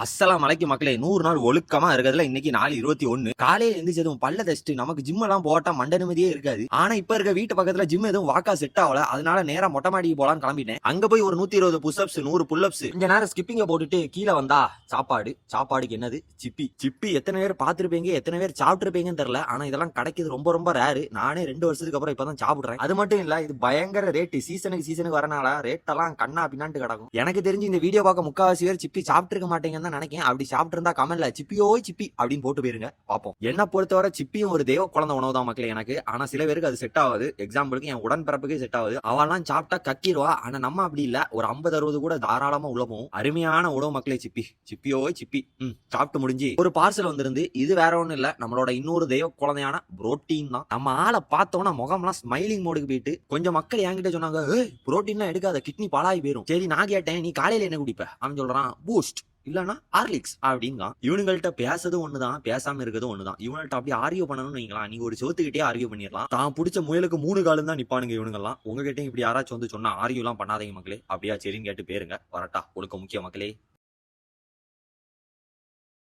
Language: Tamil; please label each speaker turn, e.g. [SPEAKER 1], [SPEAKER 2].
[SPEAKER 1] அஸ்ஸலாம் அலைக்கும் மக்களே. 100 நாள் ஒழுக்கமா இருக்கிறதுல இன்னைக்கு நாள் 21. காலையில எந்திரிச்சதும் பல்ல தச்சிட்டு நமக்கு ஜிம் எல்லாம் போட்டா மண்ட நிம்மதியே இருக்காது. ஆனா இப்ப இருக்க வீட்டு பக்கத்துல ஜிம் எதுவும் வாக்கா செட் ஆகல. அதனால நேரா மொட்டை மாடிக்கு போலான்னு கிளம்பிட்டேன். அங்க போய் ஒரு 120 புஷ்அப்ஸ் 100 புல்அப்ஸ் கொஞ்ச நேரம் ஸ்கிப்பிங்க போட்டுட்டு கீழே வந்தா சாப்பாடுக்கு என்னது சிப்பி எத்தனை பேர் பாத்துருப்பீங்க, எத்தனை பேர் சாப்பிட்டுருப்பீங்கன்னு தெரியல. ஆனா இதெல்லாம் கிடைக்குது ரொம்ப ரொம்ப ரேரு. நானே 2 வருஷத்துக்கு அப்புறம் இப்பதான் சாப்பிடுறேன். அது மட்டும் இல்ல, இது பயங்கர ரேட்டு. சீசனுக்கு வரனால ரேட் எல்லாம் கண்ணா பின்னாண்டு கிடக்கும். எனக்கு தெரிஞ்சு இந்த வீடியோ பார்க்க முக்காவாசி பேர் சிப்பி சாப்பிட்டு இருக்க மாட்டேங்கன்னு தான் நினைக்கிறேன். அப்படி சாப்பிட்டு இருந்தா கமெண்ட்ல சிப்பி அப்படின்னு போட்டு போயிருங்க, பாப்போம். என்ன பொறுத்தவரை சிப்பியும் ஒரு தேவ குழந்தை உணவு தான் மக்களே எனக்கு. ஆனா சில பேருக்கு அது செட் ஆகுது. எக்ஸாம்பிளுக்கு என் உடன்பிறப்புக்கே செட் ஆகுது. அவெல்லாம் சாப்பிட்டா கக்கிடுவா. ஆனா நம்ம அப்படி இல்ல, ஒரு 50-60 கூட தாராளமா உள்ள போகும். அருமையான உணவு மக்களே சிப்பி. சாப்பிட்டு முடிஞ்சு ஒரு பார்சல் வந்திருந்து. இது வேற ஒண்ணும் இல்ல, நம்மளோட இன்னொரு தெய்வ குழந்தையான புரோட்டீன் தான். நம்ம ஆளை பார்த்தோம்னா முகம்லாம் ஸ்மைலிங் மோடுக்கு போயிட்டு கொஞ்சம் மக்கள் என்கிட்ட சொன்னாங்க, புரோட்டீன்லாம் எடுக்காத, கிட்னி பாலாகி போயிரும். சரி நான் கேட்டேன், நீ காலையில என்ன குடிப்ப? அவன் சொல்றான் பூஸ்ட் இல்லன்னா ஹார்லிக்ஸ் அப்படிங்க. இவனுங்கள்ட்ட பேசுறது ஒண்ணுதான், பேசாம இருக்கிறது ஒண்ணுதான். இவங்கள்ட்ட அப்படி ஆர்கியூ பண்ணணும்னு வைங்களா, நீங்க ஒரு சோத்துக்கிட்டே ஆர்கியூ பண்ணிடலாம். தான் பிடிச்ச முயலுக்கு 3 காலம் தான் நிப்பானுங்க இவனுங்கெல்லாம். உங்ககிட்ட இப்படி யாராச்சும் வந்து சொன்னா ஆர்கியூ எல்லாம் பண்ணாதீங்க மக்களே. அப்படியா சரின்னு கேட்டு பேருங்க. வரட்டா, ஒழுக்க முக்கிய மக்களே.